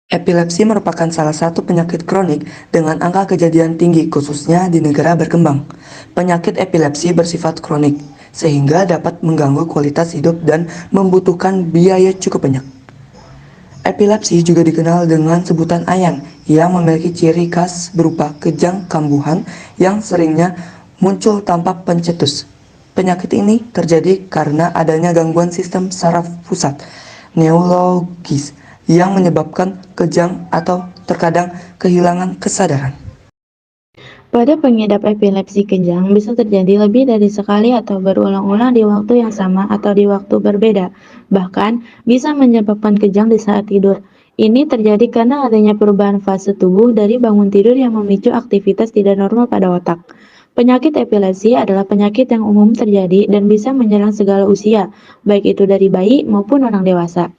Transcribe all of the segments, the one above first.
Epilepsi merupakan salah satu penyakit kronik dengan angka kejadian tinggi khususnya di negara berkembang. Penyakit epilepsi bersifat kronik, sehingga dapat mengganggu kualitas hidup dan membutuhkan biaya cukup banyak. Epilepsi juga dikenal dengan sebutan ayan yang memiliki ciri khas berupa kejang kambuhan yang seringnya muncul tanpa pencetus. Penyakit ini terjadi karena adanya gangguan sistem saraf pusat neurologis yang menyebabkan kejang atau terkadang kehilangan kesadaran. Pada pengidap epilepsi kejang bisa terjadi lebih dari sekali atau berulang-ulang di waktu yang sama atau di waktu berbeda. Bahkan, bisa menyebabkan kejang di saat tidur. Ini terjadi karena adanya perubahan fase tubuh dari bangun tidur yang memicu aktivitas tidak normal pada otak. Penyakit epilepsi adalah penyakit yang umum terjadi dan bisa menyerang segala usia, baik itu dari bayi maupun orang dewasa.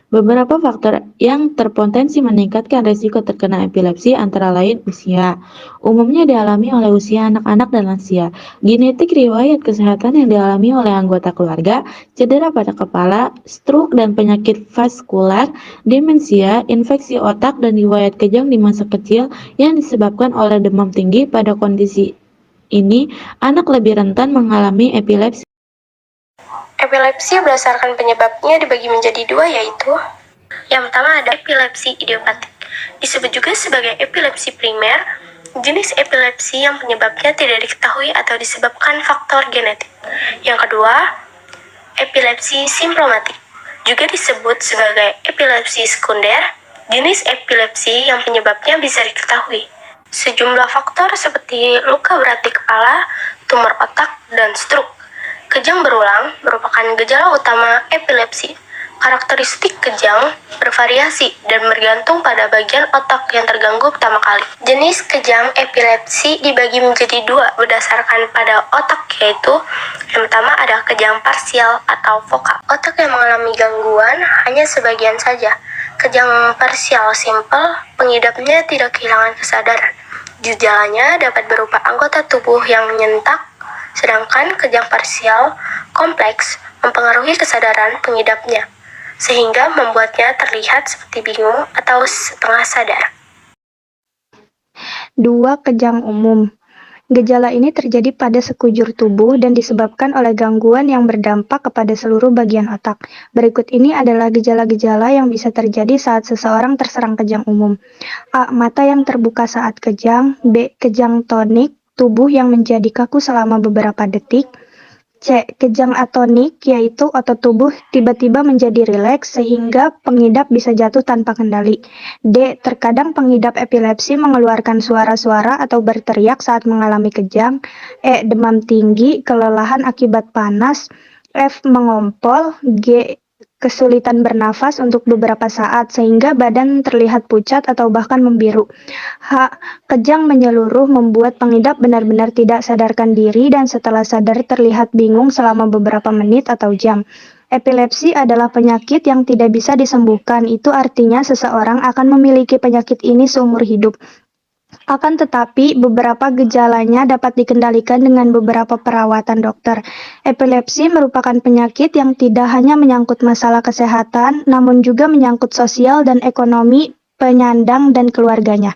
Beberapa faktor yang terpotensi meningkatkan risiko terkena epilepsi antara lain usia. Umumnya dialami oleh usia anak-anak dan lansia. Genetik, riwayat kesehatan yang dialami oleh anggota keluarga, cedera pada kepala, stroke dan penyakit vaskular, demensia, infeksi otak dan riwayat kejang di masa kecil yang disebabkan oleh demam tinggi. Pada kondisi ini, anak lebih rentan mengalami epilepsi. Epilepsi berdasarkan penyebabnya dibagi menjadi dua, yaitu yang pertama ada epilepsi idiopatik, disebut juga sebagai epilepsi primer, jenis epilepsi yang penyebabnya tidak diketahui atau disebabkan faktor genetik. Yang kedua, epilepsi simptomatik, juga disebut sebagai epilepsi sekunder, jenis epilepsi yang penyebabnya bisa diketahui. Sejumlah faktor seperti luka berat di kepala, tumor otak, dan stroke. Kejang berulang merupakan gejala utama epilepsi. Karakteristik kejang bervariasi dan bergantung pada bagian otak yang terganggu pertama kali. Jenis kejang epilepsi dibagi menjadi dua berdasarkan pada otak, yaitu yang pertama ada kejang parsial atau vokal. Otak yang mengalami gangguan hanya sebagian saja. Kejang parsial simpel, pengidapnya tidak kehilangan kesadaran. Gejalanya dapat berupa anggota tubuh yang menyentak, sedangkan kejang parsial kompleks mempengaruhi kesadaran pengidapnya, sehingga membuatnya terlihat seperti bingung atau setengah sadar. 2. Kejang umum. Gejala ini terjadi pada sekujur tubuh dan disebabkan oleh gangguan yang berdampak kepada seluruh bagian otak. Berikut ini adalah gejala-gejala yang bisa terjadi saat seseorang terserang kejang umum. A. Mata yang terbuka saat kejang. B. Kejang tonik, tubuh yang menjadi kaku selama beberapa detik. C. Kejang atonik, yaitu otot tubuh tiba-tiba menjadi rileks sehingga pengidap bisa jatuh tanpa kendali. D. Terkadang pengidap epilepsi mengeluarkan suara-suara atau berteriak saat mengalami kejang. E. Demam tinggi, kelelahan akibat panas. F. Mengompol. G. Kesulitan bernafas untuk beberapa saat sehingga badan terlihat pucat atau bahkan membiru. H. Kejang menyeluruh membuat pengidap benar-benar tidak sadarkan diri dan setelah sadar terlihat bingung selama beberapa menit atau jam. Epilepsi adalah penyakit yang tidak bisa disembuhkan. Itu artinya seseorang akan memiliki penyakit ini seumur hidup. Akan tetapi, beberapa gejalanya dapat dikendalikan dengan beberapa perawatan dokter. Epilepsi merupakan penyakit yang tidak hanya menyangkut masalah kesehatan, namun juga menyangkut sosial dan ekonomi penyandang dan keluarganya.